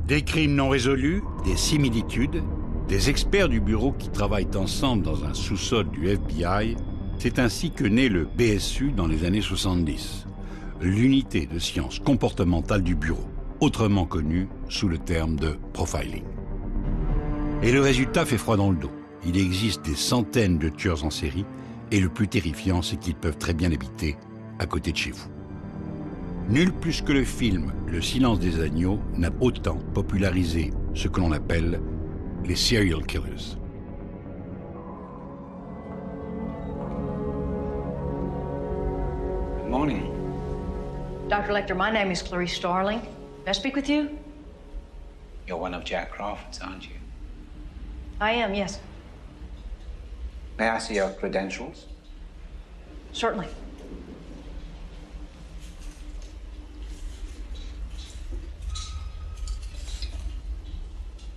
Des crimes non résolus, des similitudes, des experts du bureau qui travaillent ensemble dans un sous-sol du FBI, c'est ainsi que naît le BSU dans les années 70, l'unité de sciences comportementales du bureau, autrement connue sous le terme de profiling. Et le résultat fait froid dans le dos. Il existe des centaines de tueurs en série, et le plus terrifiant, c'est qu'ils peuvent très bien habiter à côté de chez vous. Nul plus que le film Le silence des agneaux n'a autant popularisé ce que l'on appelle les serial killers. Good morning. Dr. Lecter, my name is Clarice Starling. May I speak with you? You're one of Jack Crawford's, aren't you? I am, yes. May I see your credentials? Certainly.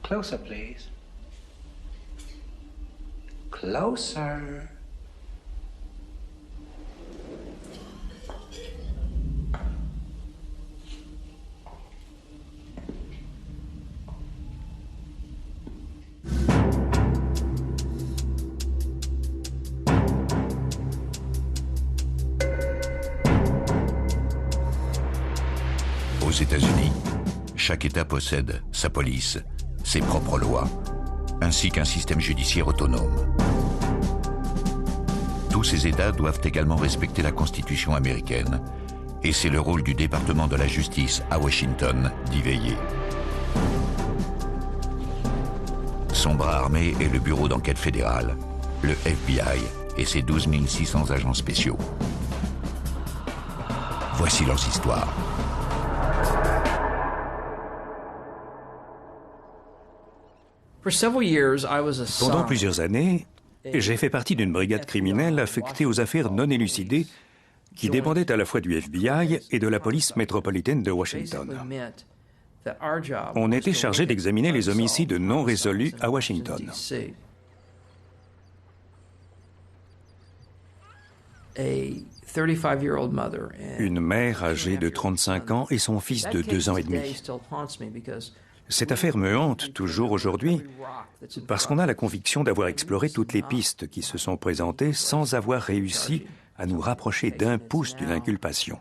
Closer, please. Closer. Aux États-Unis, chaque État possède sa police, ses propres lois, ainsi qu'un système judiciaire autonome. Tous ces États doivent également respecter la Constitution américaine, et c'est le rôle du département de la justice à Washington d'y veiller. Son bras armé est le bureau d'enquête fédéral, le FBI, et ses 12 600 agents spéciaux. Voici leurs histoires. Pendant plusieurs années, j'ai fait partie d'une brigade criminelle affectée aux affaires non élucidées qui dépendait à la fois du FBI et de la police métropolitaine de Washington. On était chargé d'examiner les homicides non résolus à Washington. Une mère âgée de 35 ans et son fils de 2 ans et demi. Cette affaire me hante toujours aujourd'hui parce qu'on a la conviction d'avoir exploré toutes les pistes qui se sont présentées sans avoir réussi à nous rapprocher d'un pouce d'une inculpation.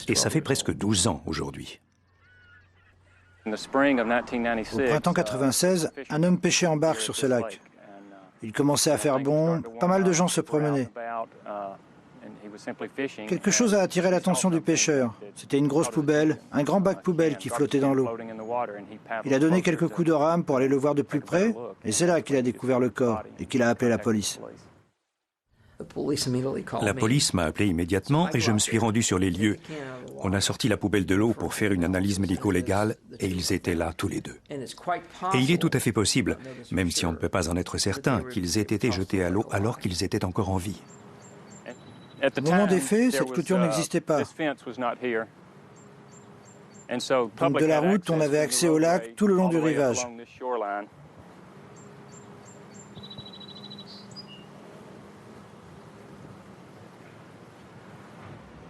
Et ça fait presque 12 ans aujourd'hui. Au printemps 96, un homme pêchait en barque sur ce lac. Il commençait à faire bon, pas mal de gens se promenaient. Quelque chose a attiré l'attention du pêcheur. C'était une grosse poubelle, un grand bac poubelle qui flottait dans l'eau. Il a donné quelques coups de rame pour aller le voir de plus près, et c'est là qu'il a découvert le corps et qu'il a appelé la police. La police m'a appelé immédiatement et je me suis rendu sur les lieux. On a sorti la poubelle de l'eau pour faire une analyse médico-légale et ils étaient là tous les deux. Et il est tout à fait possible, même si on ne peut pas en être certain, qu'ils aient été jetés à l'eau alors qu'ils étaient encore en vie. Au moment des faits, cette clôture n'existait pas. Donc de la route, on avait accès au lac tout le long du rivage.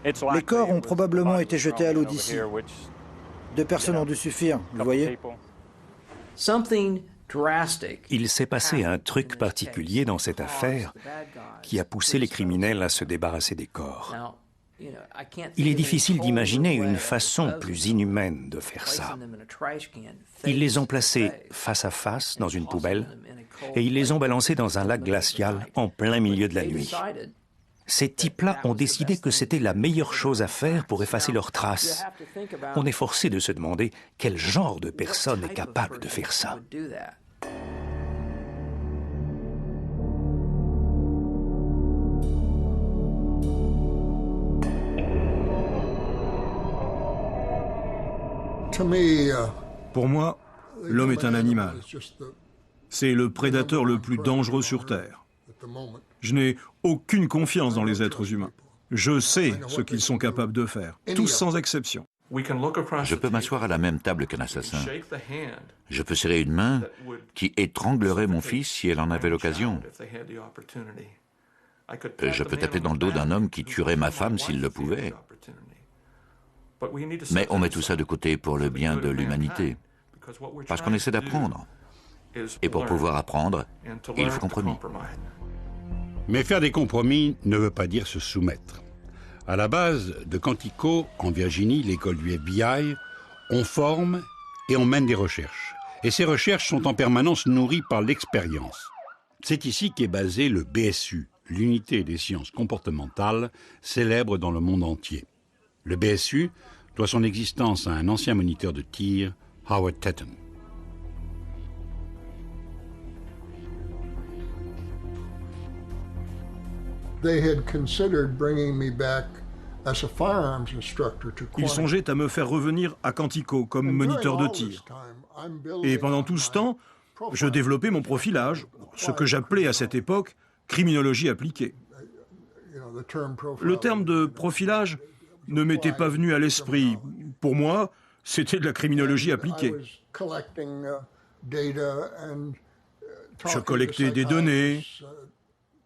Les corps ont probablement été jetés à l'eau d'ici. 2 personnes ont dû suffire, vous voyez. Il s'est passé un truc particulier dans cette affaire qui a poussé les criminels à se débarrasser des corps. Il est difficile d'imaginer une façon plus inhumaine de faire ça. Ils les ont placés face à face dans une poubelle et ils les ont balancés dans un lac glacial en plein milieu de la nuit. Ces types-là ont décidé que c'était la meilleure chose à faire pour effacer leurs traces. On est forcé de se demander quel genre de personne est capable de faire ça. Pour moi, l'homme est un animal. C'est le prédateur le plus dangereux sur Terre. Je n'ai aucune confiance dans les êtres humains. Je sais ce qu'ils sont capables de faire, tous sans exception. Je peux m'asseoir à la même table qu'un assassin. Je peux serrer une main qui étranglerait mon fils si elle en avait l'occasion. Je peux taper dans le dos d'un homme qui tuerait ma femme s'il le pouvait. Mais on met tout ça de côté pour le bien de l'humanité, parce qu'on essaie d'apprendre. Et pour pouvoir apprendre, il faut compromis. Mais faire des compromis ne veut pas dire se soumettre. À la base de Quantico, en Virginie, l'école du FBI, on forme et on mène des recherches. Et ces recherches sont en permanence nourries par l'expérience. C'est ici qu'est basé le BSU, l'unité des sciences comportementales, célèbre dans le monde entier. Le BSU doit son existence à un ancien moniteur de tir, Howard Tetton. Ils songeaient à me faire revenir à Quantico comme moniteur de tir. Et pendant tout ce temps, je développais mon profilage, ce que j'appelais à cette époque criminologie appliquée. Le terme de profilage ne m'était pas venu à l'esprit. Pour moi, c'était de la criminologie appliquée. Je collectais des données,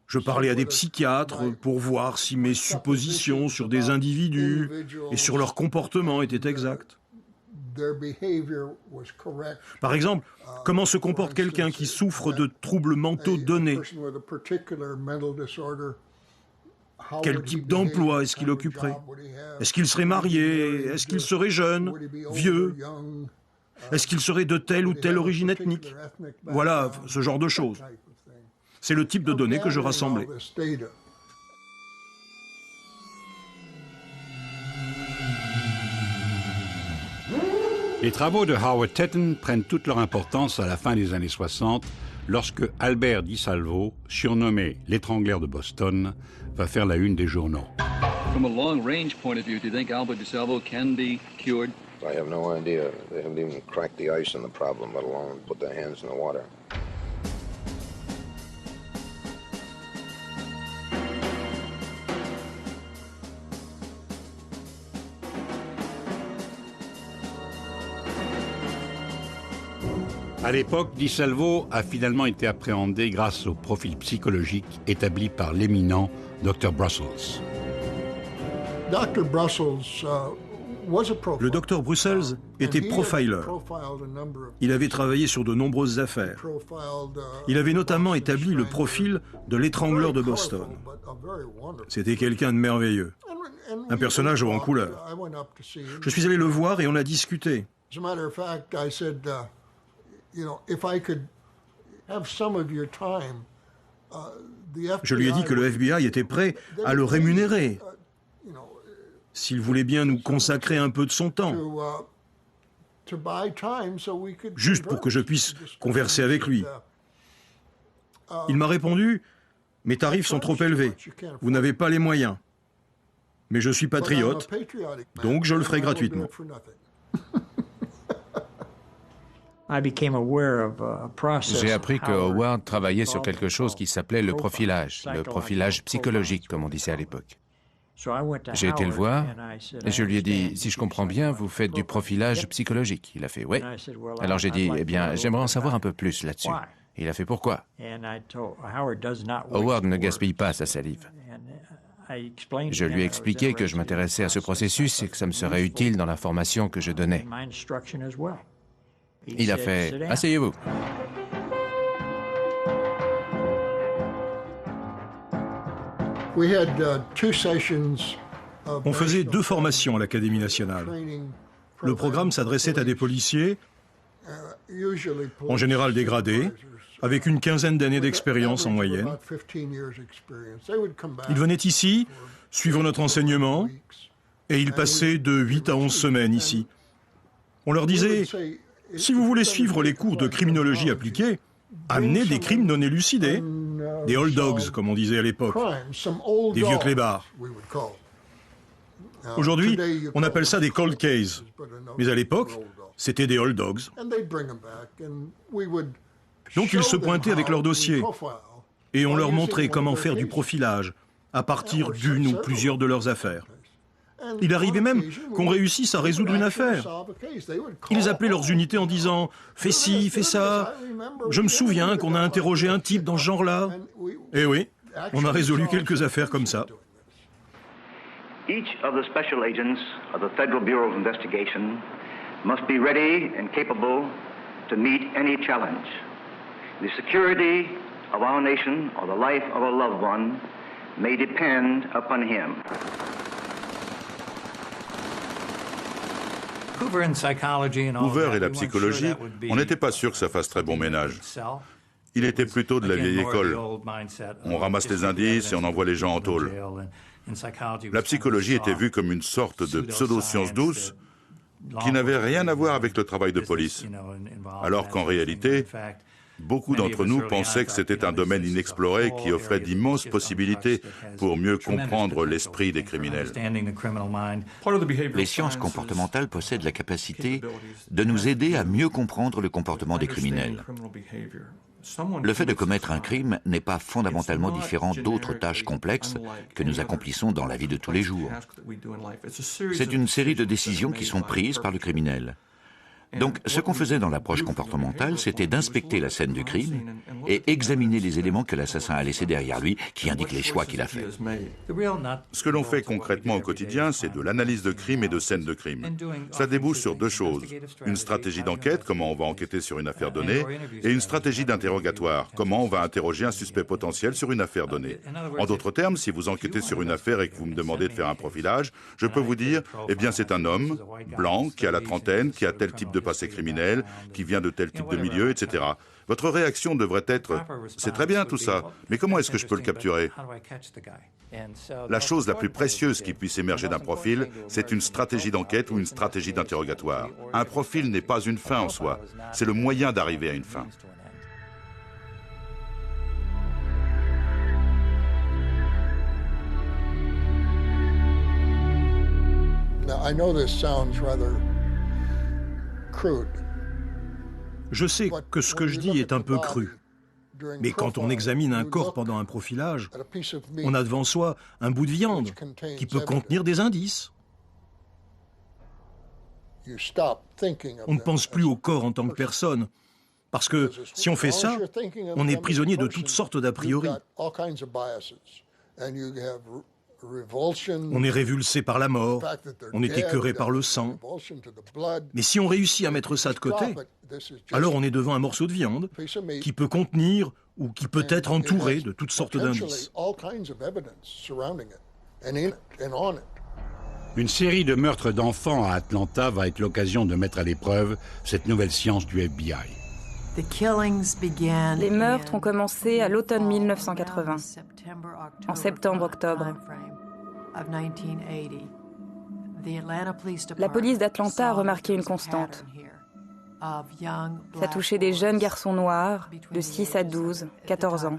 je parlais à des psychiatres pour voir si mes suppositions sur des individus et sur leur comportement étaient exactes. Par exemple, comment se comporte quelqu'un qui souffre de troubles mentaux donnés? Quel type d'emploi est-ce qu'il occuperait? Est-ce qu'il serait marié? Est-ce qu'il serait jeune? Vieux? Est-ce qu'il serait de telle ou telle origine ethnique? Voilà, ce genre de choses. C'est le type de données que je rassemblais. Les travaux de Howard Tetton prennent toute leur importance à la fin des années 60, lorsque Albert DiSalvo, surnommé l'étrangleur de Boston, va faire la une des journaux. From a long-range point of view, do you think Albert DiSalvo can be cured? I have no idea. They haven't even cracked the ice on the problem, let alone put their hands in the water. À l'époque, DiSalvo a finalement été appréhendé grâce au profil psychologique établi par l'éminent Dr. Brussels. Le Dr. Brussels était profiler. Il avait travaillé sur de nombreuses affaires. Il avait notamment établi le profil de l'étrangleur de Boston. C'était quelqu'un de merveilleux. Un personnage haut en couleur. Je suis allé le voir et on a discuté. Je lui ai dit que le FBI était prêt à le rémunérer s'il voulait bien nous consacrer un peu de son temps, juste pour que je puisse converser avec lui. Il m'a répondu « Mes tarifs sont trop élevés, vous n'avez pas les moyens. Mais je suis patriote, donc je le ferai gratuitement. » J'ai appris que Howard travaillait sur quelque chose qui s'appelait le profilage psychologique, comme on disait à l'époque. J'ai été le voir et je lui ai dit, si je comprends bien, vous faites du profilage psychologique. Il a fait, oui. Alors j'ai dit, eh bien, j'aimerais en savoir un peu plus là-dessus. Il a fait, pourquoi? Howard ne gaspille pas sa salive. Je lui ai expliqué que je m'intéressais à ce processus et que ça me serait utile dans la formation que je donnais. Il a fait « Asseyez-vous ». On faisait 2 formations à l'Académie nationale. Le programme s'adressait à des policiers, en général dégradés, avec une quinzaine d'années d'expérience en moyenne. Ils venaient ici, suivre notre enseignement, et ils passaient de 8 à 11 semaines ici. On leur disait... Si vous voulez suivre les cours de criminologie appliquée, amenez des crimes non élucidés, des old dogs, comme on disait à l'époque, des vieux clébards. Aujourd'hui, on appelle ça des cold cases, mais à l'époque, c'était des old dogs. Donc ils se pointaient avec leur dossier, et on leur montrait comment faire du profilage à partir d'une ou plusieurs de leurs affaires. Il arrivait même qu'on réussisse à résoudre une affaire. Ils appelaient leurs unités en disant « Fais ci, fais ça. Je me souviens qu'on a interrogé un type dans ce genre-là. » Eh oui, on a résolu quelques affaires comme ça. Each of the special agents of the Federal Bureau of Investigation must be ready and capable to meet any challenge. The security of our nation or the life of a loved one may depend upon him. Hoover et la psychologie, on n'était pas sûr que ça fasse très bon ménage. Il était plutôt de la vieille école. On ramasse les indices et on envoie les gens en tôle. La psychologie était vue comme une sorte de pseudo-science douce qui n'avait rien à voir avec le travail de police. Alors qu'en réalité, beaucoup d'entre nous pensaient que c'était un domaine inexploré qui offrait d'immenses possibilités pour mieux comprendre l'esprit des criminels. Les sciences comportementales possèdent la capacité de nous aider à mieux comprendre le comportement des criminels. Le fait de commettre un crime n'est pas fondamentalement différent d'autres tâches complexes que nous accomplissons dans la vie de tous les jours. C'est une série de décisions qui sont prises par le criminel. Donc, ce qu'on faisait dans l'approche comportementale, c'était d'inspecter la scène du crime et examiner les éléments que l'assassin a laissés derrière lui, qui indiquent les choix qu'il a faits. Ce que l'on fait concrètement au quotidien, c'est de l'analyse de crime et de scène de crime. Ça débouche sur deux choses. Une stratégie d'enquête, comment on va enquêter sur une affaire donnée, et une stratégie d'interrogatoire, comment on va interroger un suspect potentiel sur une affaire donnée. En d'autres termes, si vous enquêtez sur une affaire et que vous me demandez de faire un profilage, je peux vous dire, eh bien c'est un homme, blanc, qui a la trentaine, qui a tel type de passé criminel, qui vient de tel type de milieu, etc. Votre réaction devrait être « c'est très bien tout ça, mais comment est-ce que je peux le capturer ?» La chose la plus précieuse qui puisse émerger d'un profil, c'est une stratégie d'enquête ou une stratégie d'interrogatoire. Un profil n'est pas une fin en soi, c'est le moyen d'arriver à une fin. Now, I know this sounds rather crude. Je sais que ce que je dis est un peu cru, mais quand on examine un corps pendant un profilage, on a devant soi un bout de viande qui peut contenir des indices. On ne pense plus au corps en tant que personne, parce que si on fait ça, on est prisonnier de toutes sortes d'a priori. On est révulsé par la mort, on est écœuré par le sang. Mais si on réussit à mettre ça de côté, alors on est devant un morceau de viande qui peut contenir ou qui peut être entouré de toutes sortes d'indices. Une série de meurtres d'enfants à Atlanta va être l'occasion de mettre à l'épreuve cette nouvelle science du FBI. Les meurtres ont commencé à l'automne 1980, en septembre-octobre. La police d'Atlanta a remarqué une constante. Ça touchait des jeunes garçons noirs de 6 à 12, 14 ans.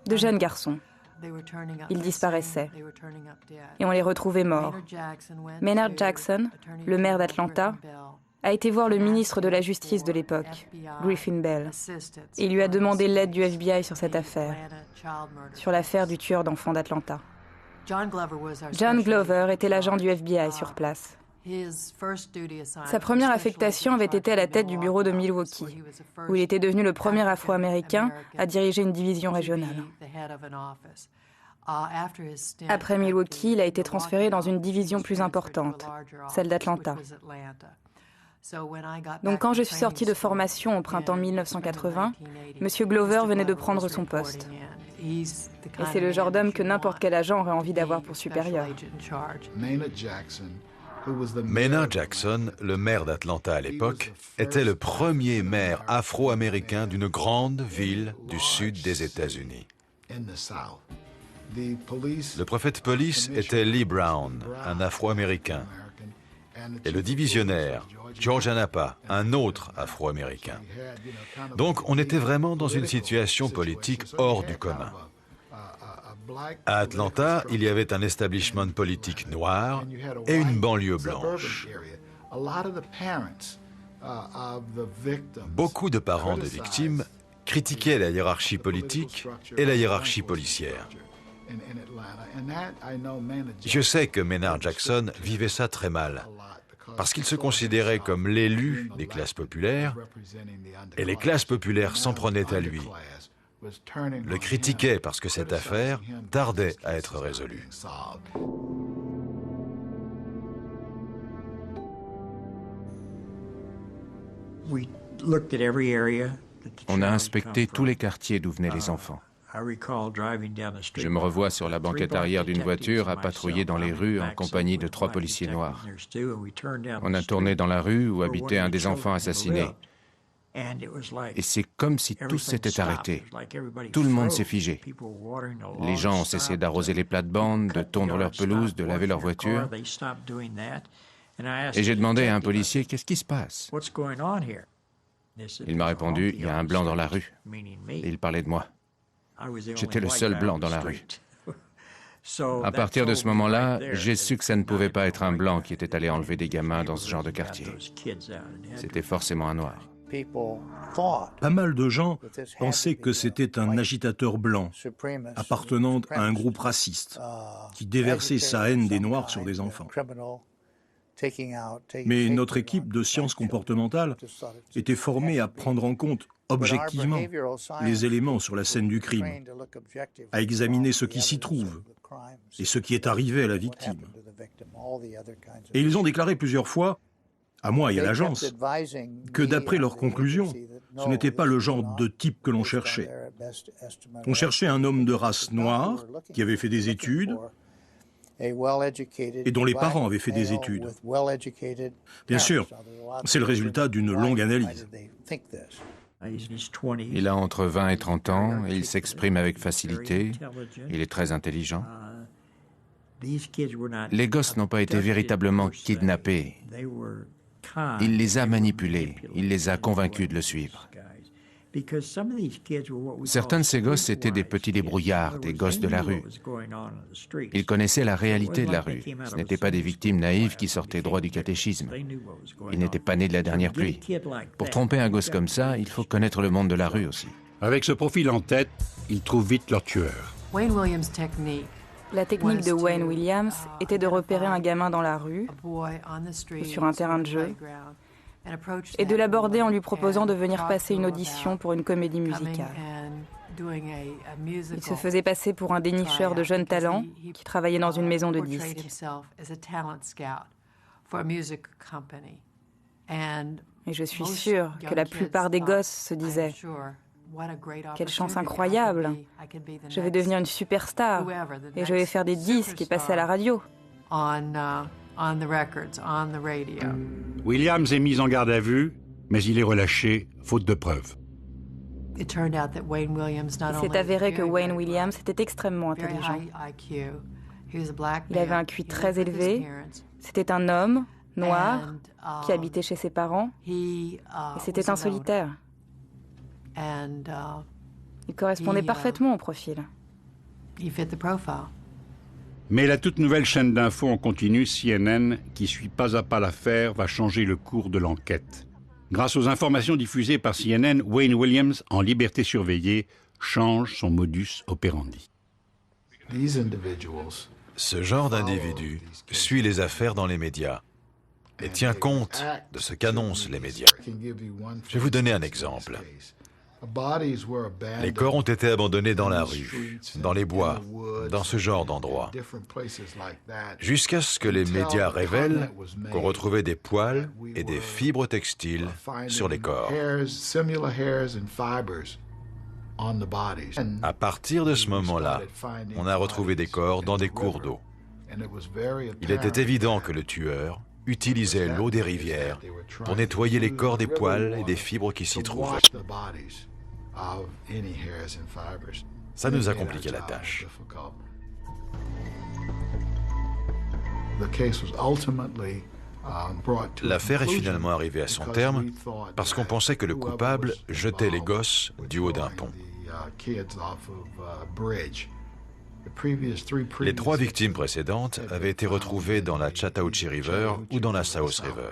De jeunes garçons. Ils disparaissaient et on les retrouvait morts. Maynard Jackson, le maire d'Atlanta, a été voir le ministre de la Justice de l'époque, Griffin Bell. Il lui a demandé l'aide du FBI sur cette affaire, sur l'affaire du tueur d'enfants d'Atlanta. John Glover était l'agent du FBI sur place. Sa première affectation avait été à la tête du bureau de Milwaukee, où il était devenu le premier Afro-Américain à diriger une division régionale. Après Milwaukee, il a été transféré dans une division plus importante, celle d'Atlanta. Donc quand je suis sortie de formation au printemps 1980, M. Glover venait de prendre son poste. Et c'est le genre d'homme que n'importe quel agent aurait envie d'avoir pour supérieur. Maynard Jackson, le maire d'Atlanta à l'époque, était le premier maire afro-américain d'une grande ville du sud des États-Unis. Le préfet de police était Lee Brown, un afro-américain, et le divisionnaire, George Anapa, un autre afro-américain. Donc on était vraiment dans une situation politique hors du commun. À Atlanta, il y avait un establishment politique noir et une banlieue blanche. Beaucoup de parents de victimes critiquaient la hiérarchie politique et la hiérarchie policière. Je sais que Maynard Jackson vivait ça très mal, parce qu'il se considérait comme l'élu des classes populaires, et les classes populaires s'en prenaient à lui, le critiquait parce que cette affaire tardait à être résolue. On a inspecté tous les quartiers d'où venaient les enfants. Je me revois sur la banquette arrière d'une voiture à patrouiller dans les rues en compagnie de 3 policiers noirs. On a tourné dans la rue où habitait un des enfants assassinés. Et c'est comme si tout s'était arrêté. Tout le monde s'est figé. Les gens ont cessé d'arroser les plates-bandes, de tondre leur pelouse, de laver leur voiture. Et j'ai demandé à un policier, qu'est-ce qui se passe? Il m'a répondu, il y a un blanc dans la rue. Et il parlait de moi. J'étais le seul blanc dans la rue. À partir de ce moment-là, j'ai su que ça ne pouvait pas être un blanc qui était allé enlever des gamins dans ce genre de quartier. C'était forcément un noir. Pas mal de gens pensaient que c'était un agitateur blanc, appartenant à un groupe raciste, qui déversait sa haine des Noirs sur des enfants. Mais notre équipe de sciences comportementales était formée à prendre en compte objectivement les éléments sur la scène du crime, à examiner ce qui s'y trouve et ce qui est arrivé à la victime. Et ils ont déclaré plusieurs fois, à moi et à l'agence, que d'après leurs conclusions, ce n'était pas le genre de type que l'on cherchait. On cherchait un homme de race noire qui avait fait des études et dont les parents avaient fait des études. Bien sûr, c'est le résultat d'une longue analyse. Il a entre 20 et 30 ans et il s'exprime avec facilité. Il est très intelligent. Les gosses n'ont pas été véritablement kidnappés. Il les a manipulés, il les a convaincus de le suivre. Certains de ces gosses étaient des petits débrouillards, des gosses de la rue. Ils connaissaient la réalité de la rue. Ce n'étaient pas des victimes naïves qui sortaient droit du catéchisme. Ils n'étaient pas nés de la dernière pluie. Pour tromper un gosse comme ça, il faut connaître le monde de la rue aussi. Avec ce profil en tête, ils trouvent vite leur tueur. La technique de Wayne Williams était de repérer un gamin dans la rue ou sur un terrain de jeu et de l'aborder en lui proposant de venir passer une audition pour une comédie musicale. Il se faisait passer pour un dénicheur de jeunes talents qui travaillait dans une maison de disques. Et je suis sûre que la plupart des gosses se disaient « Quelle chance incroyable! Je vais devenir une superstar et je vais faire des disques et passer à la radio. » Williams est mis en garde à vue, mais il est relâché, faute de preuves. Il s'est avéré que Wayne Williams était extrêmement intelligent. Il avait un QI très élevé. C'était un homme noir qui habitait chez ses parents. Et c'était un solitaire. Il correspondait parfaitement au profil. Mais la toute nouvelle chaîne d'infos en continu, CNN, qui suit pas à pas l'affaire, va changer le cours de l'enquête. Grâce aux informations diffusées par CNN, Wayne Williams, en liberté surveillée, change son modus operandi. Ce genre d'individu suit les affaires dans les médias et tient compte de ce qu'annoncent les médias. Je vais vous donner un exemple. Les corps ont été abandonnés dans la rue, dans les bois, dans ce genre d'endroits, jusqu'à ce que les médias révèlent qu'on retrouvait des poils et des fibres textiles sur les corps. À partir de ce moment-là, on a retrouvé des corps dans des cours d'eau. Il était évident que le tueur utilisait l'eau des rivières pour nettoyer les corps des poils et des fibres qui s'y trouvaient. Ça nous a compliqué la tâche. L'affaire est finalement arrivée à son terme parce qu'on pensait que le coupable jetait les gosses du haut d'un pont. Les 3 victimes précédentes avaient été retrouvées dans la Chattahoochee River ou dans la South River.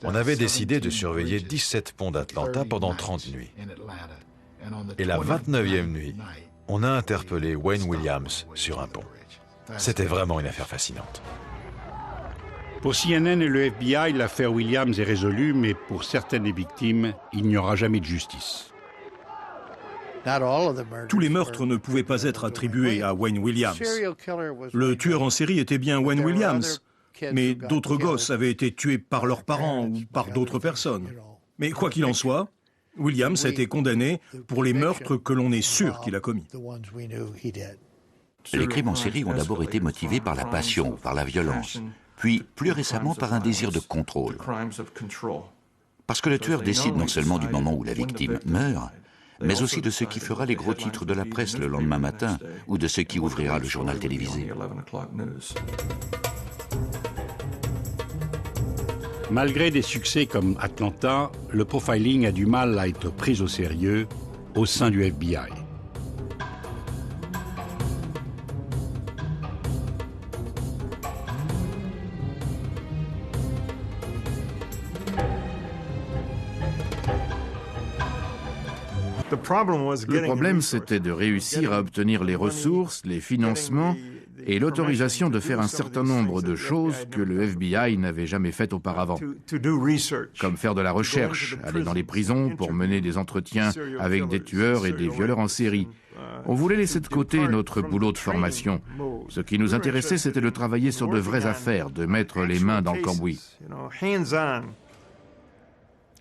On avait décidé de surveiller 17 ponts d'Atlanta pendant 30 nuits. Et la 29e nuit, on a interpellé Wayne Williams sur un pont. C'était vraiment une affaire fascinante. Pour CNN et le FBI, l'affaire Williams est résolue, mais pour certaines des victimes, il n'y aura jamais de justice. Tous les meurtres ne pouvaient pas être attribués à Wayne Williams. Le tueur en série était bien Wayne Williams, mais d'autres gosses avaient été tués par leurs parents ou par d'autres personnes. Mais quoi qu'il en soit, Williams a été condamné pour les meurtres que l'on est sûr qu'il a commis. Les crimes en série ont d'abord été motivés par la passion, par la violence, puis plus récemment par un désir de contrôle. Parce que le tueur décide non seulement du moment où la victime meurt, mais aussi de ce qui fera les gros titres de la presse le lendemain matin ou de ce qui ouvrira le journal télévisé. Malgré des succès comme Atlanta, le profiling a du mal à être pris au sérieux au sein du FBI. Le problème, c'était de réussir à obtenir les ressources, les financements et l'autorisation de faire un certain nombre de choses que le FBI n'avait jamais faites auparavant. Comme faire de la recherche, aller dans les prisons pour mener des entretiens avec des tueurs et des violeurs en série. On voulait laisser de côté notre boulot de formation. Ce qui nous intéressait, c'était de travailler sur de vraies affaires, de mettre les mains dans le cambouis.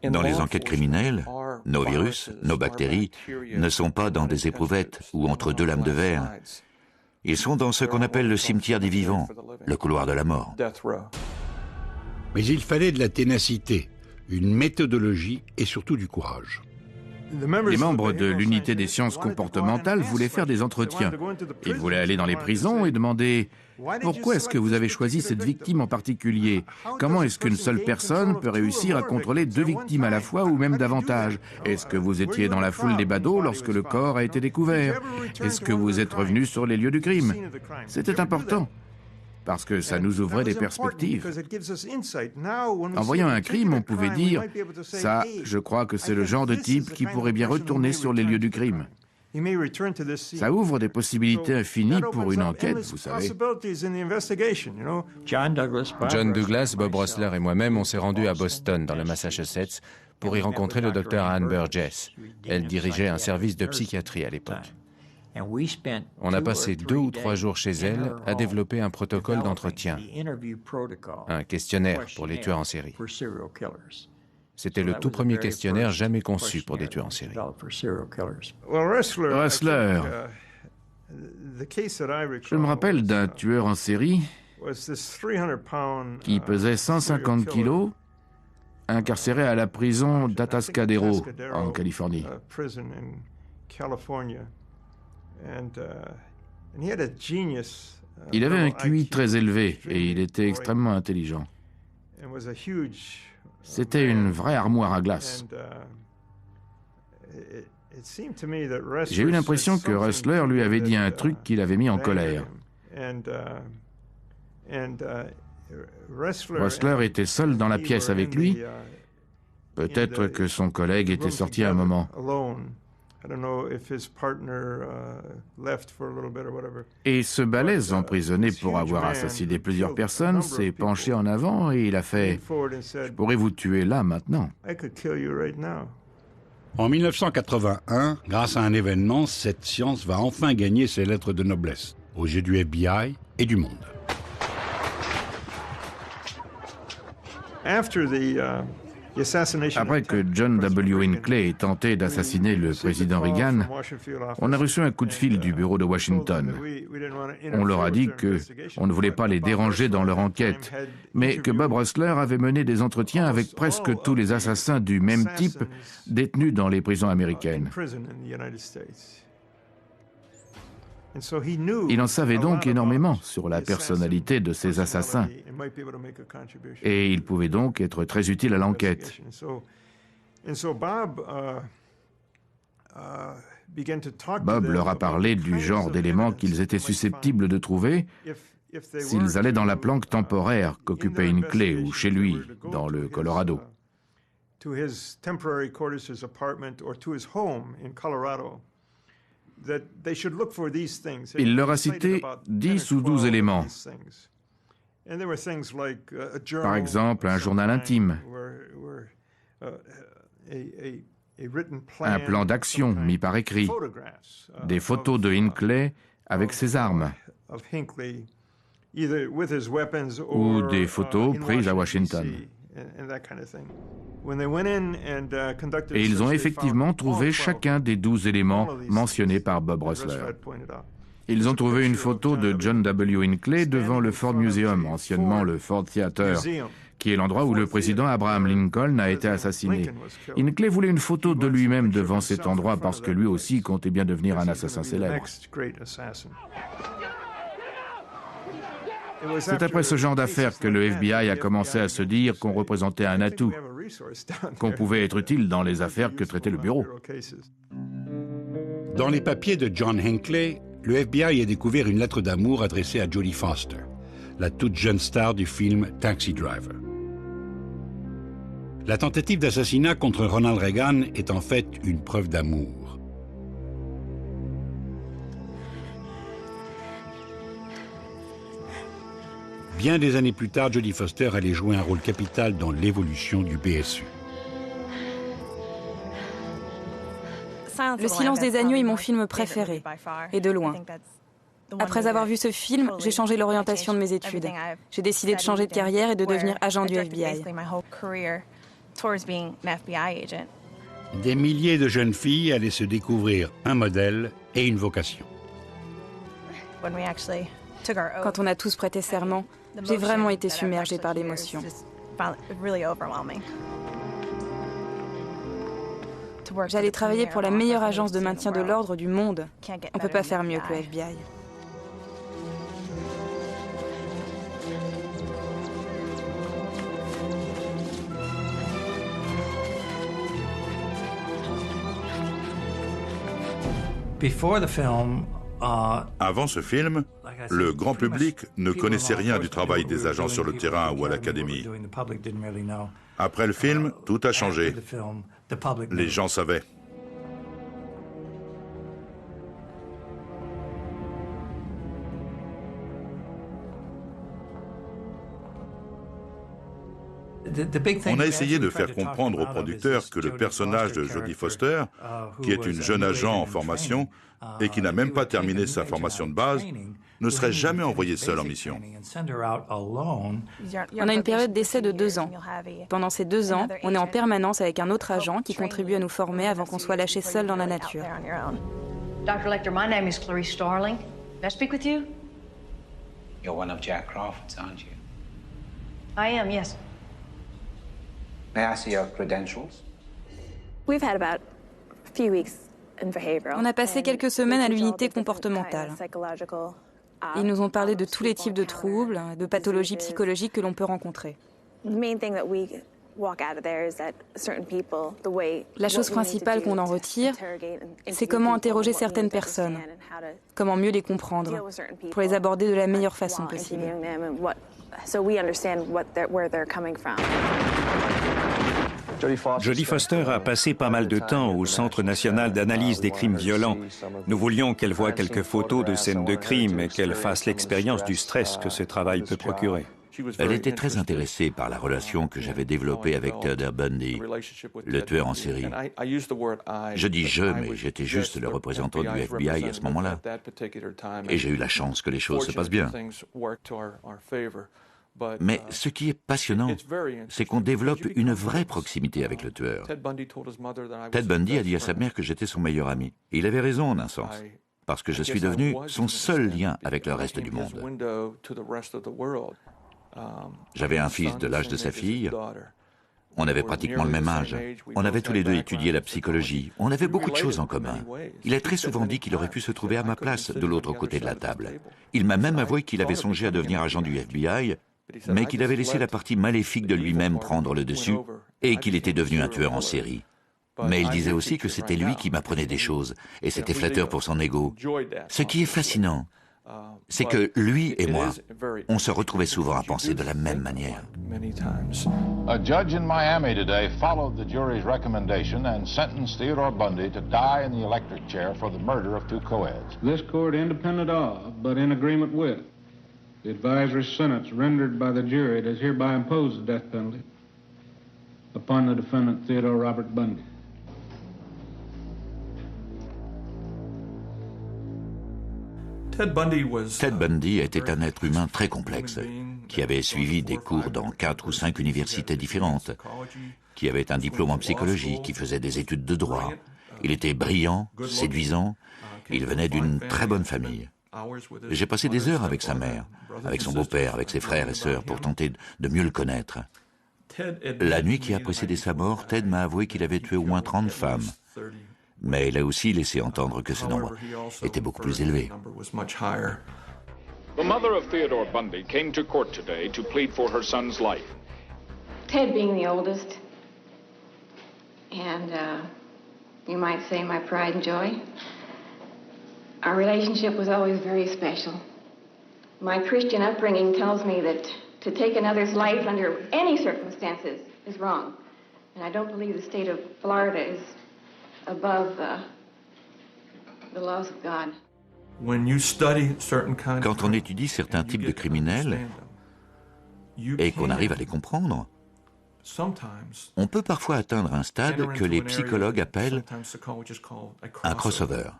Dans les enquêtes criminelles, nos virus, nos bactéries ne sont pas dans des éprouvettes ou entre deux lames de verre. Ils sont dans ce qu'on appelle le cimetière des vivants, le couloir de la mort. Mais il fallait de la ténacité, une méthodologie et surtout du courage. Les membres de l'unité des sciences comportementales voulaient faire des entretiens. Ils voulaient aller dans les prisons et demander « Pourquoi est-ce que vous avez choisi cette victime en particulier? Comment est-ce qu'une seule personne peut réussir à contrôler deux victimes à la fois ou même davantage? Est-ce que vous étiez dans la foule des badauds lorsque le corps a été découvert? Est-ce que vous êtes revenu sur les lieux du crime ?» C'était important, parce que ça nous ouvrait des perspectives. En voyant un crime, on pouvait dire « Ça, je crois que c'est le genre de type qui pourrait bien retourner sur les lieux du crime. » Ça ouvre des possibilités infinies pour une enquête, vous savez. John Douglas, Bob Rosler et moi-même, on s'est rendus à Boston, dans le Massachusetts, pour y rencontrer le docteur Anne Burgess. Elle dirigeait un service de psychiatrie à l'époque. On a passé 2 ou 3 jours chez elle à développer un protocole d'entretien, un questionnaire pour les tueurs en série. C'était le tout premier questionnaire jamais conçu pour des tueurs en série. Rustler. Je me rappelle d'un tueur en série qui pesait 150 kilos, incarcéré à la prison d'Atascadero, en Californie. Il avait un QI très élevé et il était extrêmement intelligent. C'était une vraie armoire à glace. J'ai eu l'impression que Rustler lui avait dit un truc qui l'avait mis en colère. Rustler était seul dans la pièce avec lui. Peut-être que son collègue était sorti à un moment. Et ce balèze emprisonné pour avoir assassiné plusieurs personnes s'est penché en avant et il a fait « Je pourrais vous tuer là, maintenant ». En 1981, grâce à un événement, cette science va enfin gagner ses lettres de noblesse aux yeux du FBI et du monde. Après que John W. Hinckley ait tenté d'assassiner le président Reagan, on a reçu un coup de fil du bureau de Washington. On leur a dit qu'on ne voulait pas les déranger dans leur enquête, mais que Bob Rustler avait mené des entretiens avec presque tous les assassins du même type détenus dans les prisons américaines. Il en savait donc énormément sur la personnalité de ces assassins et il pouvait donc être très utile à l'enquête. Bob leur a parlé du genre d'éléments qu'ils étaient susceptibles de trouver s'ils allaient dans la planque temporaire qu'occupait Hinckley ou chez lui, dans le Colorado. Il leur a cité 10 ou 12 éléments. Par exemple, un journal intime, Un plan d'action mis par écrit. Des photos de Hinckley avec ses armes. Ou des photos prises à Washington. Et ils ont effectivement trouvé chacun des 12 éléments mentionnés par Bob Rössler. Ils ont trouvé une photo de John W. Hinckley devant le Ford Museum, anciennement le Ford Theater, qui est l'endroit où le président Abraham Lincoln a été assassiné. Hinckley voulait une photo de lui-même devant cet endroit parce que lui aussi comptait bien devenir un assassin célèbre. C'est après ce genre d'affaires que le FBI a commencé à se dire qu'on représentait un atout, qu'on pouvait être utile dans les affaires que traitait le bureau. Dans les papiers de John Hinckley, le FBI a découvert une lettre d'amour adressée à Jodie Foster, la toute jeune star du film Taxi Driver. La tentative d'assassinat contre Ronald Reagan est en fait une preuve d'amour. Bien des années plus tard, Jodie Foster allait jouer un rôle capital dans l'évolution du BSU. Le Silence des agneaux est mon film préféré, et de loin. Après avoir vu ce film, j'ai changé l'orientation de mes études. J'ai décidé de changer de carrière et de devenir agent du FBI. Des milliers de jeunes filles allaient se découvrir un modèle et une vocation. Quand on a tous prêté serment, j'ai vraiment été submergée par l'émotion. J'allais travailler pour la meilleure agence de maintien de l'ordre du monde. On ne peut pas faire mieux que le FBI. Avant ce film, le grand public ne connaissait rien du travail des agents sur le terrain ou à l'académie. Après le film, tout a changé. Les gens savaient. On a essayé de faire comprendre aux producteurs que le personnage de Jodie Foster, qui est une jeune agent en formation et qui n'a même pas terminé sa formation de base, ne serait jamais envoyée seule en mission. On a une période d'essai de 2 ans. Pendant ces 2 ans, on est en permanence avec un autre agent qui contribue à nous former avant qu'on soit lâché seul dans la nature. Dr. Lecter, my name is Clarice Starling. May I speak with you? You're one of Jack Crawford's, aren't you? I am, yes. May I see your credentials? On a passé quelques semaines à l'unité comportementale. Ils nous ont parlé de tous les types de troubles, de pathologies psychologiques que l'on peut rencontrer. La chose principale qu'on en retire, c'est comment interroger certaines personnes, comment mieux les comprendre, pour les aborder de la meilleure façon possible. Jodie Foster a passé pas mal de temps au Centre national d'analyse des crimes violents. Nous voulions qu'elle voie quelques photos de scènes de crime et qu'elle fasse l'expérience du stress que ce travail peut procurer. Elle était très intéressée par la relation que j'avais développée avec Ted Bundy, le tueur en série. Je dis « je », mais j'étais juste le représentant du FBI à ce moment-là. Et j'ai eu la chance que les choses se passent bien. Mais ce qui est passionnant, c'est qu'on développe une vraie proximité avec le tueur. Ted Bundy a dit à sa mère que j'étais son meilleur ami. Et il avait raison en un sens, parce que je suis devenu son seul lien avec le reste du monde. J'avais un fils de l'âge de sa fille. On avait pratiquement le même âge. On avait tous les deux étudié la psychologie. On avait beaucoup de choses en commun. Il a très souvent dit qu'il aurait pu se trouver à ma place de l'autre côté de la table. Il m'a même avoué qu'il avait songé à devenir agent du FBI, mais qu'il avait laissé la partie maléfique de lui-même prendre le dessus et qu'il était devenu un tueur en série. Mais il disait aussi que c'était lui qui m'apprenait des choses et c'était flatteur pour son ego. Ce qui est fascinant, c'est que lui et moi, on se retrouvait souvent à penser de la même manière. A judge in Miami today followed the jury's recommendation and sentenced Theodore Bundy to die in the electric chair for the murder of 2 co-eds. This court, independent of, but in agreement with, the advisory sentence rendered by the jury does hereby impose the death penalty upon the defendant Theodore Robert Bundy. Ted Bundy était un être humain très complexe, qui avait suivi des cours dans 4 ou 5 universités différentes, qui avait un diplôme en psychologie, qui faisait des études de droit. Il était brillant, séduisant, il venait d'une très bonne famille. J'ai passé des heures avec sa mère, avec son beau-père, avec ses frères et sœurs, pour tenter de mieux le connaître. La nuit qui a précédé sa mort, Ted m'a avoué qu'il avait tué au moins 30 femmes. Mais il a aussi laissé entendre que ce nombre était beaucoup plus élevé. The mother of Theodore Bundy came to court today to plead for her son's life. Ted being the oldest, and you might say my pride and joy. Our relationship was always very special. My Christian upbringing tells me that to take another's life under any circumstances is wrong. And I don't believe the state of Florida is above the laws of God. Quand on étudie certains types de criminels et qu'on arrive à les comprendre, on peut parfois atteindre un stade que les psychologues appellent un crossover.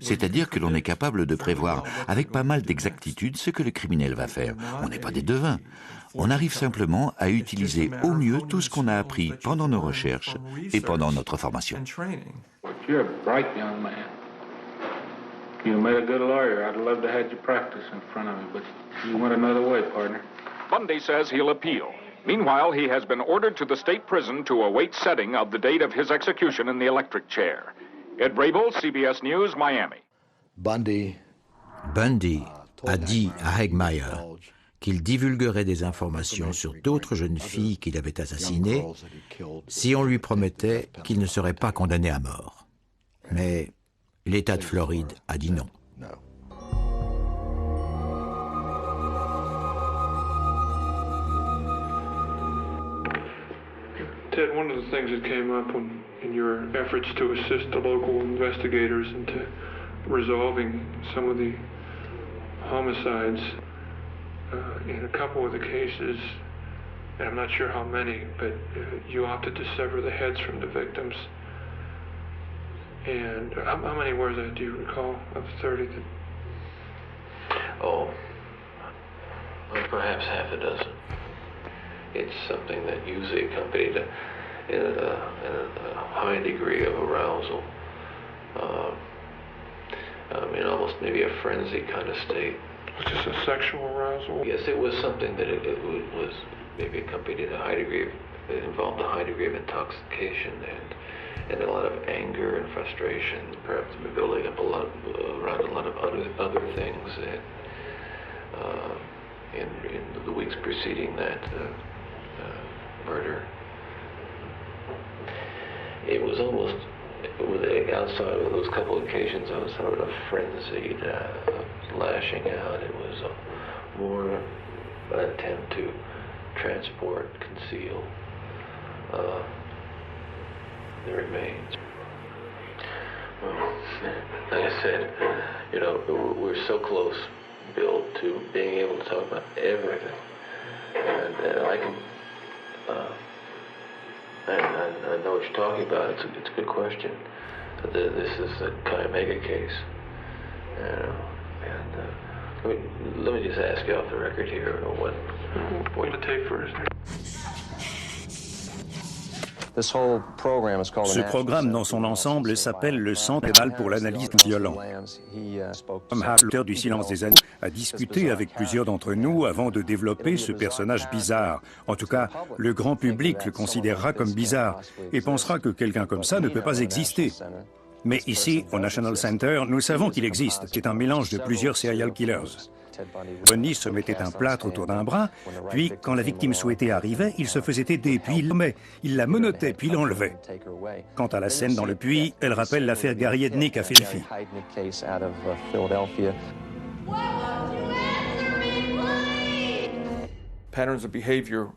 C'est-à-dire que l'on est capable de prévoir avec pas mal d'exactitude ce que le criminel va faire. On n'est pas des devins. On arrive simplement à utiliser au mieux tout ce qu'on a appris pendant nos recherches et pendant notre formation. You're a bright young man. You made a good lawyer. I'd love to have you practice in front of me, but you went another way, partner. Bundy says he'll appeal. Meanwhile, he has been ordered to the state prison to await setting of the date of his execution in the electric chair. Ed Rabel, CBS News, Miami. Bundy a dit à Hegmaier qu'il divulguerait des informations sur d'autres jeunes filles qu'il avait assassinées si on lui promettait qu'il ne serait pas condamné à mort. Mais l'État de Floride a dit non. Ted, one of the things that came up in your efforts to assist the local investigators into resolving some of the homicides, in a couple of the cases, and I'm not sure how many, but you opted to sever the heads from the victims. And how many were there, do you recall, of 30? Oh, well, perhaps half a dozen. It's something that usually accompanied a high degree of arousal. Almost maybe a frenzy kind of state. Just a sexual arousal? Yes, it was something that it was maybe accompanied it involved a high degree of intoxication and a lot of anger and frustration, perhaps building up around a lot of other things in the weeks preceding that murder. It was almost, outside of those couple of occasions, I was sort of frenzied, lashing out. It was more an attempt to transport, conceal the remains. Well, like I said, we're so close, Bill, to being able to talk about everything. And I can, I know what you're talking about. It's a good question. This is a kind of mega case, let me just ask you off the record here, what the tape first. Ce programme, dans son ensemble, s'appelle le Centre fédéral pour l'analyse violente. Tom Hart, l'auteur du Silence des agneaux, a discuté avec plusieurs d'entre nous avant de développer ce personnage bizarre. En tout cas, le grand public le considérera comme bizarre et pensera que quelqu'un comme ça ne peut pas exister. Mais ici, au National Center, nous savons qu'il existe. C'est un mélange de plusieurs serial killers. Bundy se mettait un plâtre autour d'un bras, puis, quand la victime souhaitée arrivait, il se faisait aider, puis il l'emmait. Il la menottait, puis l'enlevait. Quant à la scène dans le puits, elle rappelle l'affaire Gary Heidnik à Philadelphie. Patterns of behavior.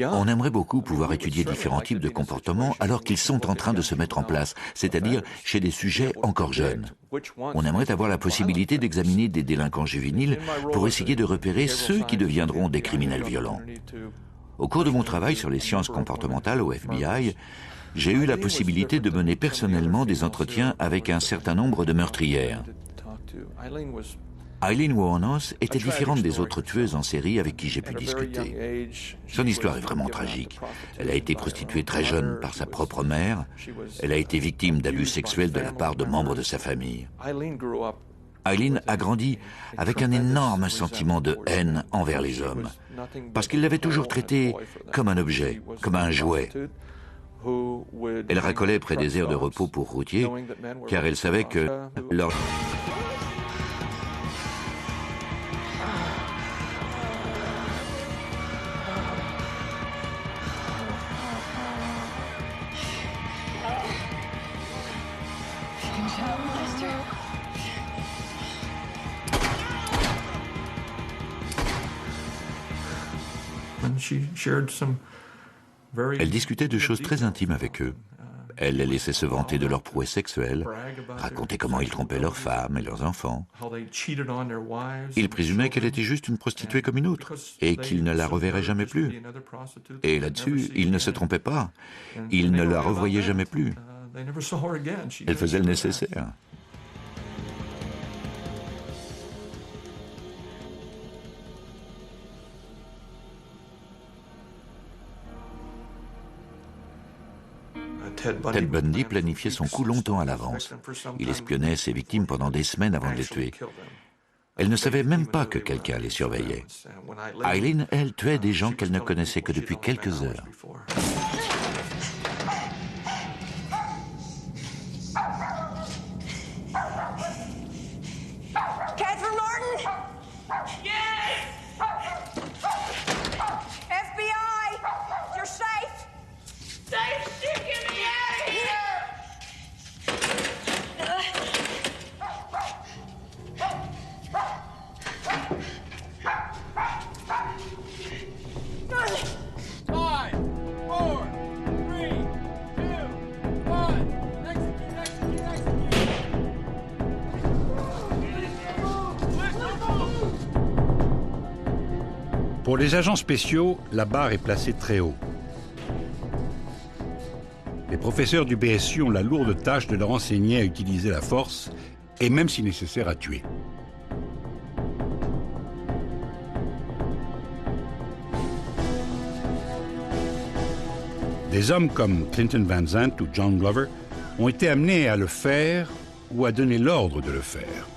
On aimerait beaucoup pouvoir étudier différents types de comportements alors qu'ils sont en train de se mettre en place, c'est-à-dire chez des sujets encore jeunes. On aimerait avoir la possibilité d'examiner des délinquants juvéniles pour essayer de repérer ceux qui deviendront des criminels violents. Au cours de mon travail sur les sciences comportementales au FBI, j'ai eu la possibilité de mener personnellement des entretiens avec un certain nombre de meurtrières. Aileen Wuornos était différente des autres tueuses en série avec qui j'ai pu discuter. Son histoire est vraiment tragique. Elle a été prostituée très jeune par sa propre mère. Elle a été victime d'abus sexuels de la part de membres de sa famille. Aileen a grandi avec un énorme sentiment de haine envers les hommes, parce qu'il l'avait toujours traitée comme un objet, comme un jouet. Elle racolait près des aires de repos pour routiers, car elle savait que leur... Elle discutait de choses très intimes avec eux. Elle les laissait se vanter de leurs prouesses sexuelles, raconter comment ils trompaient leurs femmes et leurs enfants. Ils présumaient qu'elle était juste une prostituée comme une autre et qu'ils ne la reverraient jamais plus. Et là-dessus, ils ne se trompaient pas. Ils ne la revoyaient jamais plus. Elle faisait le nécessaire. Ted Bundy planifiait son coup longtemps à l'avance. Il espionnait ses victimes pendant des semaines avant de les tuer. Elle ne savait même pas que quelqu'un les surveillait. Aileen, elle, tuait des gens qu'elle ne connaissait que depuis quelques heures. Pour les agents spéciaux, la barre est placée très haut. Les professeurs du BSU ont la lourde tâche de leur enseigner à utiliser la force, et même si nécessaire à tuer. Des hommes comme Clinton Van Zandt ou John Glover ont été amenés à le faire ou à donner l'ordre de le faire.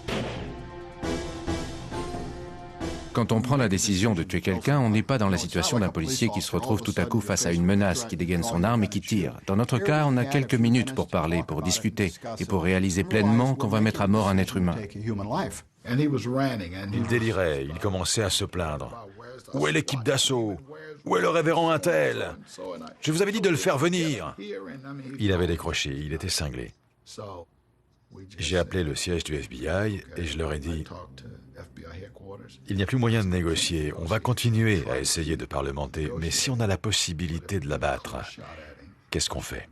Quand on prend la décision de tuer quelqu'un, on n'est pas dans la situation d'un policier qui se retrouve tout à coup face à une menace, qui dégaine son arme et qui tire. Dans notre cas, on a quelques minutes pour parler, pour discuter et pour réaliser pleinement qu'on va mettre à mort un être humain. Il délirait, il commençait à se plaindre. Où est l'équipe d'assaut? Où est le révérend Intel? Je vous avais dit de le faire venir. Il avait décroché, il était cinglé. J'ai appelé le siège du FBI et je leur ai dit: il n'y a plus moyen de négocier, on va continuer à essayer de parlementer, mais si on a la possibilité de l'abattre, qu'est-ce qu'on fait?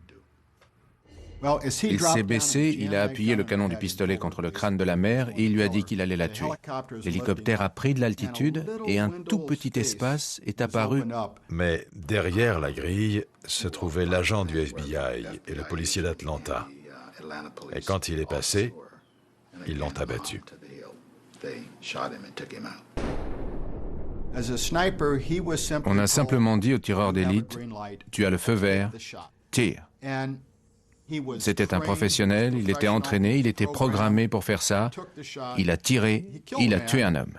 Il s'est baissé, il a appuyé le canon du pistolet contre le crâne de la mère et il lui a dit qu'il allait la tuer. L'hélicoptère a pris de l'altitude et un tout petit espace est apparu. Mais derrière la grille se trouvait l'agent du FBI et le policier d'Atlanta. Et quand il est passé, ils l'ont abattu. On a simplement dit au tireur d'élite: tu as le feu vert, tire. C'était un professionnel, il était entraîné, il était programmé pour faire ça. Il a tiré, il a tué un homme.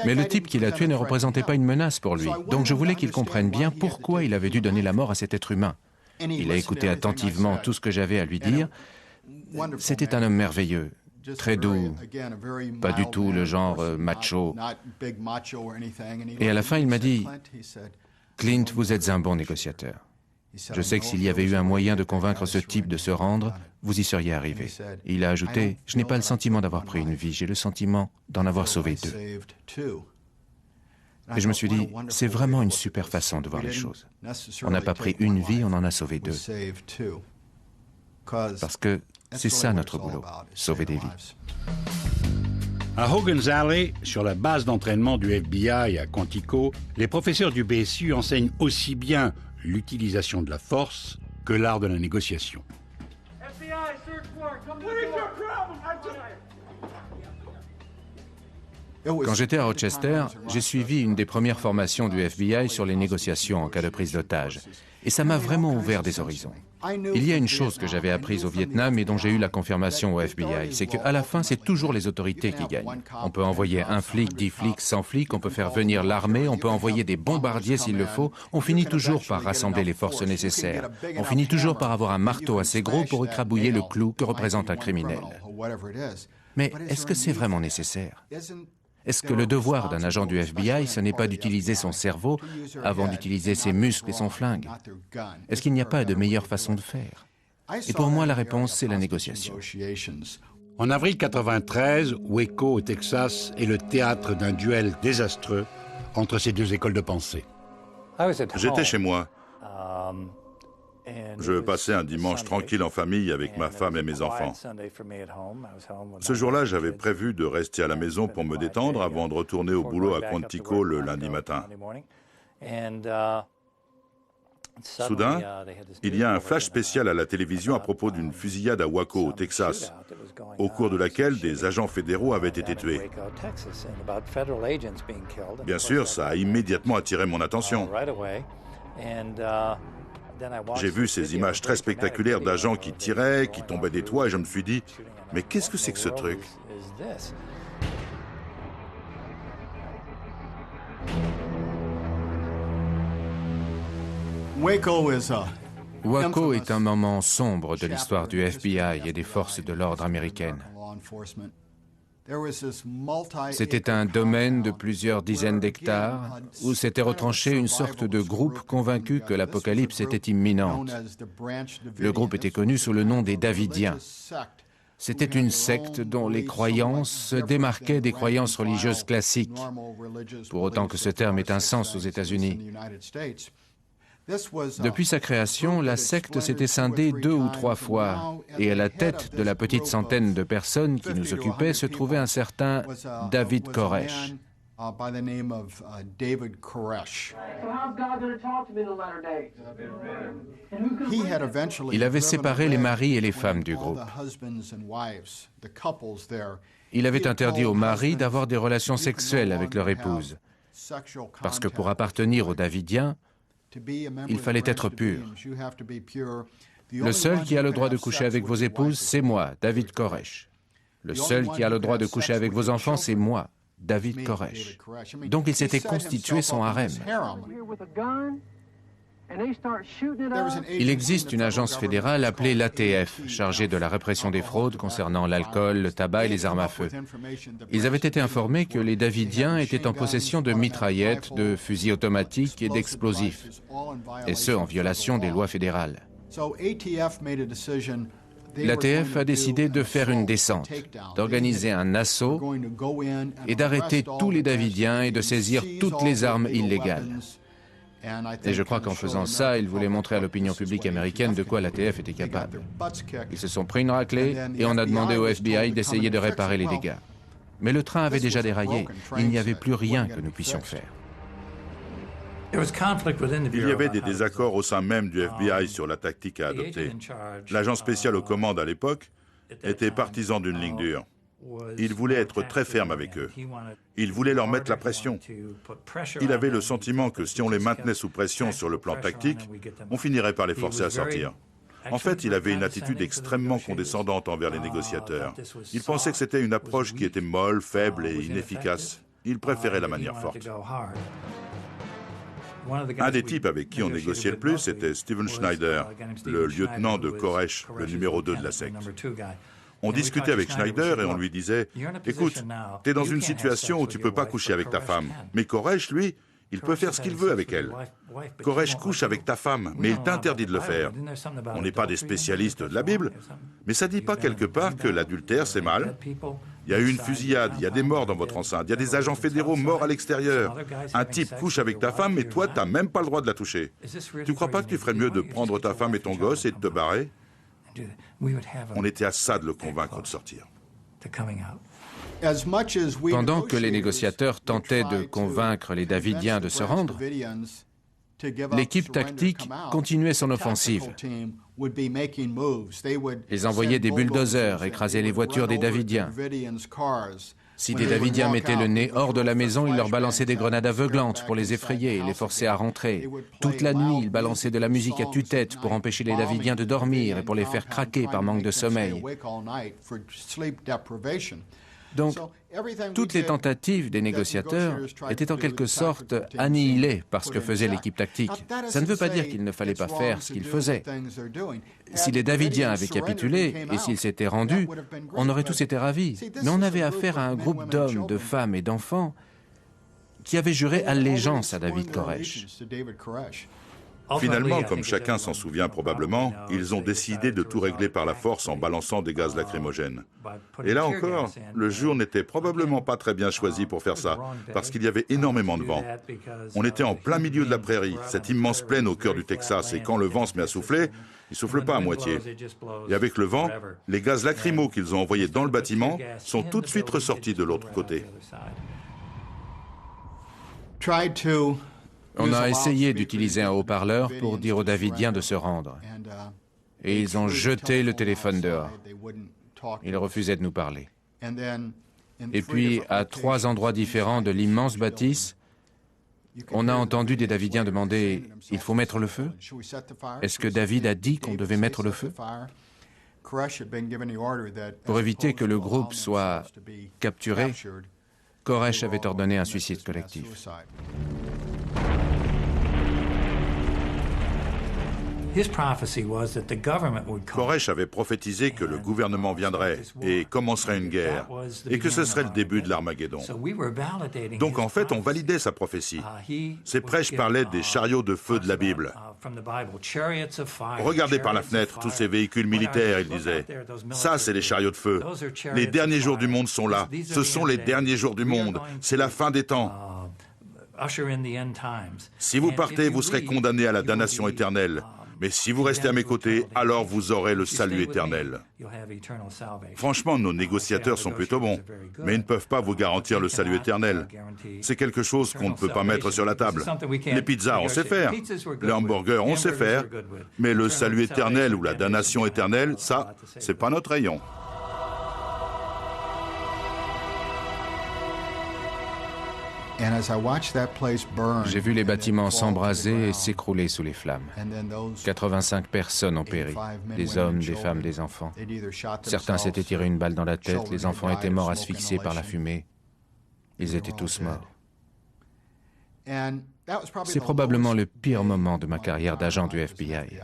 Mais le type qu'il a tué ne représentait pas une menace pour lui. Donc je voulais qu'il comprenne bien pourquoi il avait dû donner la mort à cet être humain. Il a écouté attentivement tout ce que j'avais à lui dire. C'était un homme merveilleux, très doux, pas du tout le genre macho. Et à la fin, il m'a dit: Clint, vous êtes un bon négociateur. Je sais que s'il y avait eu un moyen de convaincre ce type de se rendre, vous y seriez arrivé. Et il a ajouté: je n'ai pas le sentiment d'avoir pris une vie, j'ai le sentiment d'en avoir sauvé deux. Et je me suis dit, c'est vraiment une super façon de voir les choses. On n'a pas pris une vie, on en a sauvé deux. Parce que c'est ça notre boulot, sauver des vies. À Hogan's Alley, sur la base d'entraînement du FBI à Quantico, les professeurs du BSU enseignent aussi bien l'utilisation de la force que l'art de la négociation. Quand j'étais à Rochester, j'ai suivi une des premières formations du FBI sur les négociations en cas de prise d'otage. Et ça m'a vraiment ouvert des horizons. Il y a une chose que j'avais apprise au Vietnam et dont j'ai eu la confirmation au FBI, c'est qu'à la fin, c'est toujours les autorités qui gagnent. On peut envoyer 1 flic, 10 flics, 100 flics, on peut faire venir l'armée, on peut envoyer des bombardiers s'il le faut. On finit toujours par rassembler les forces nécessaires. On finit toujours par avoir un marteau assez gros pour écrabouiller le clou que représente un criminel. Mais est-ce que c'est vraiment nécessaire ? Est-ce que le devoir d'un agent du FBI, ce n'est pas d'utiliser son cerveau avant d'utiliser ses muscles et son flingue? Est-ce qu'il n'y a pas de meilleure façon de faire? Et pour moi, la réponse, c'est la négociation. En avril 1993, Waco, au Texas, est le théâtre d'un duel désastreux entre ces deux écoles de pensée. J'étais chez moi. Je passais un dimanche tranquille en famille avec ma femme et mes enfants. Ce jour-là, j'avais prévu de rester à la maison pour me détendre avant de retourner au boulot à Quantico le lundi matin. Soudain, il y a un flash spécial à la télévision à propos d'une fusillade à Waco, au Texas, au cours de laquelle des agents fédéraux avaient été tués. Bien sûr, ça a immédiatement attiré mon attention. J'ai vu ces images très spectaculaires d'agents qui tiraient, qui tombaient des toits, et je me suis dit, mais qu'est-ce que c'est que ce truc? Waco est un moment sombre de l'histoire du FBI et des forces de l'ordre américaines. C'était un domaine de plusieurs dizaines d'hectares où s'était retranché une sorte de groupe convaincu que l'apocalypse était imminente. Le groupe était connu sous le nom des Davidiens. C'était une secte dont les croyances se démarquaient des croyances religieuses classiques, pour autant que ce terme ait un sens aux États-Unis. Depuis sa création, la secte s'était scindée 2 ou 3 fois, et à la tête de la petite centaine de personnes qui nous occupaient se trouvait un certain David Koresh. Il avait séparé les maris et les femmes du groupe. Il avait interdit aux maris d'avoir des relations sexuelles avec leur épouse, parce que pour appartenir aux Davidiens, il fallait être pur. Le seul qui a le droit de coucher avec vos épouses, c'est moi, David Koresh. Le seul qui a le droit de coucher avec vos enfants, c'est moi, David Koresh. Donc il s'était constitué son harem. Il existe une agence fédérale appelée l'ATF, chargée de la répression des fraudes concernant l'alcool, le tabac et les armes à feu. Ils avaient été informés que les Davidiens étaient en possession de mitraillettes, de fusils automatiques et d'explosifs, et ce, en violation des lois fédérales. L'ATF a décidé de faire une descente, d'organiser un assaut et d'arrêter tous les Davidiens et de saisir toutes les armes illégales. Et je crois qu'en faisant ça, ils voulaient montrer à l'opinion publique américaine de quoi l'ATF était capable. Ils se sont pris une raclée et on a demandé au FBI d'essayer de réparer les dégâts. Mais le train avait déjà déraillé. Il n'y avait plus rien que nous puissions faire. Il y avait des désaccords au sein même du FBI sur la tactique à adopter. L'agent spécial aux commandes à l'époque était partisan d'une ligne dure. Il voulait être très ferme avec eux. Il voulait leur mettre la pression. Il avait le sentiment que si on les maintenait sous pression sur le plan tactique, on finirait par les forcer à sortir. En fait, il avait une attitude extrêmement condescendante envers les négociateurs. Il pensait que c'était une approche qui était molle, faible et inefficace. Il préférait la manière forte. Un des types avec qui on négociait le plus, c'était Steven Schneider, le lieutenant de Koresh, le numéro 2 de la secte. On discutait avec Schneider et on lui disait « Écoute, t'es dans une situation où tu peux pas coucher avec ta femme. Mais Koresh, lui, il peut faire ce qu'il veut avec elle. Koresh couche avec ta femme, mais il t'interdit de le faire. On n'est pas des spécialistes de la Bible, mais ça dit pas quelque part que l'adultère, c'est mal. Il y a eu une fusillade, il y a des morts dans votre enceinte, il y a des agents fédéraux morts à l'extérieur. Un type couche avec ta femme, mais toi, t'as même pas le droit de la toucher. Tu crois pas que tu ferais mieux de prendre ta femme et ton gosse et de te barrer ?» On était à ça de le convaincre de sortir. Pendant que les négociateurs tentaient de convaincre les Davidiens de se rendre, l'équipe tactique continuait son offensive. Ils envoyaient des bulldozers écraser les voitures des Davidiens. Si des Davidiens mettaient le nez hors de la maison, ils leur balançaient des grenades aveuglantes pour les effrayer et les forcer à rentrer. Toute la nuit, ils balançaient de la musique à tue-tête pour empêcher les Davidiens de dormir et pour les faire craquer par manque de sommeil. Donc, toutes les tentatives des négociateurs étaient en quelque sorte annihilées par ce que faisait l'équipe tactique. Ça ne veut pas dire qu'il ne fallait pas faire ce qu'ils faisaient. Si les Davidiens avaient capitulé et s'ils s'étaient rendus, on aurait tous été ravis. Mais on avait affaire à un groupe d'hommes, de femmes et d'enfants qui avaient juré allégeance à David Koresh. Finalement, comme chacun s'en souvient probablement, ils ont décidé de tout régler par la force en balançant des gaz lacrymogènes. Et là encore, le jour n'était probablement pas très bien choisi pour faire ça, parce qu'il y avait énormément de vent. On était en plein milieu de la prairie, cette immense plaine au cœur du Texas, et quand le vent se met à souffler, il ne souffle pas à moitié. Et avec le vent, les gaz lacrymaux qu'ils ont envoyés dans le bâtiment sont tout de suite ressortis de l'autre côté. On a essayé d'utiliser un haut-parleur pour dire aux Davidiens de se rendre. Et ils ont jeté le téléphone dehors. Ils refusaient de nous parler. Et puis, à 3 endroits différents de l'immense bâtisse, on a entendu des Davidiens demander « Il faut mettre le feu ?» Est-ce que David a dit qu'on devait mettre le feu? Pour éviter que le groupe soit capturé, Koresh avait ordonné un suicide collectif. Koresh avait prophétisé que le gouvernement viendrait et commencerait une guerre, et que ce serait le début de l'Armageddon. Donc en fait, on validait sa prophétie. Ses prêches parlaient des chariots de feu de la Bible. Regardez par la fenêtre tous ces véhicules militaires, il disait. Ça, c'est les chariots de feu. Les derniers jours du monde sont là. Ce sont les derniers jours du monde. C'est la fin des temps. Si vous partez, vous serez condamné à la damnation éternelle. Mais si vous restez à mes côtés, alors vous aurez le salut éternel. Franchement, nos négociateurs sont plutôt bons, mais ils ne peuvent pas vous garantir le salut éternel. C'est quelque chose qu'on ne peut pas mettre sur la table. Les pizzas, on sait faire. Les hamburgers, on sait faire. Mais le salut éternel ou la damnation éternelle, ça, c'est pas notre rayon. J'ai vu les bâtiments s'embraser et s'écrouler sous les flammes. 85 personnes ont péri, des hommes, des femmes, des enfants. Certains s'étaient tiré une balle dans la tête, les enfants étaient morts asphyxiés par la fumée. Ils étaient tous morts. C'est probablement le pire moment de ma carrière d'agent du FBI,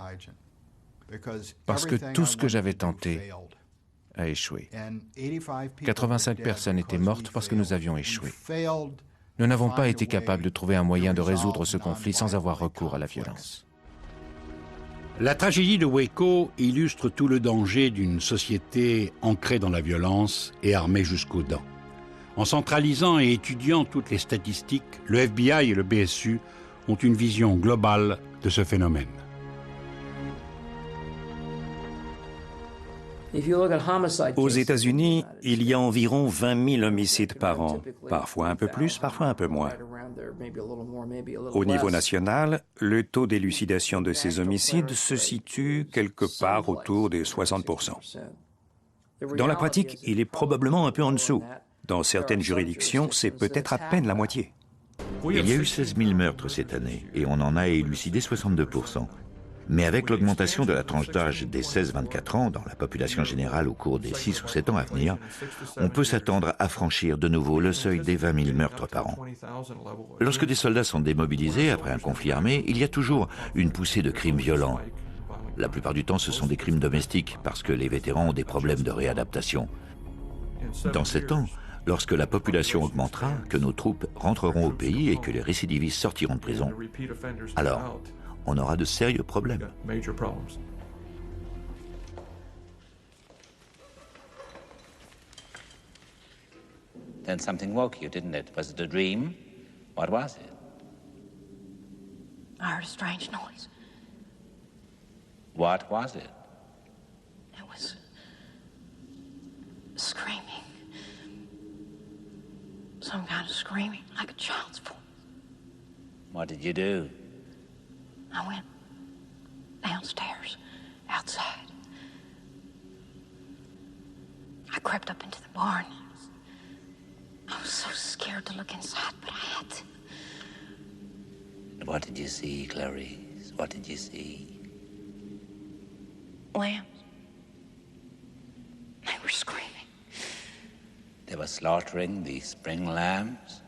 parce que tout ce que j'avais tenté a échoué. 85 personnes étaient mortes parce que nous avions échoué. Nous n'avons pas été capables de trouver un moyen de résoudre ce conflit sans avoir recours à la violence. La tragédie de Waco illustre tout le danger d'une société ancrée dans la violence et armée jusqu'aux dents. En centralisant et étudiant toutes les statistiques, le FBI et le BSU ont une vision globale de ce phénomène. Aux États-Unis, il y a environ 20 000 homicides par an, parfois un peu plus, parfois un peu moins. Au niveau national, le taux d'élucidation de ces homicides se situe quelque part autour des 60%. Dans la pratique, il est probablement un peu en dessous. Dans certaines juridictions, c'est peut-être à peine la moitié. Il y a eu 16 000 meurtres cette année et on en a élucidé 62%. Mais avec l'augmentation de la tranche d'âge des 16-24 ans dans la population générale au cours des 6 ou 7 ans à venir, on peut s'attendre à franchir de nouveau le seuil des 20 000 meurtres par an. Lorsque des soldats sont démobilisés après un conflit armé, il y a toujours une poussée de crimes violents. La plupart du temps, ce sont des crimes domestiques parce que les vétérans ont des problèmes de réadaptation. Dans 7 ans, lorsque la population augmentera, que nos troupes rentreront au pays et que les récidivistes sortiront de prison, alors on aura de sérieux problèmes. Then something woke you, didn't it? Was it a dream? What was it? I heard a strange noise. What was it? It was screaming. Some kind of screaming, like a child's voice. What did you do? I went downstairs, outside. I crept up into the barn. was so scared to look inside, but I had to. What did you see, Clarice? What did you see? Lambs. They were screaming. They were slaughtering the spring lambs?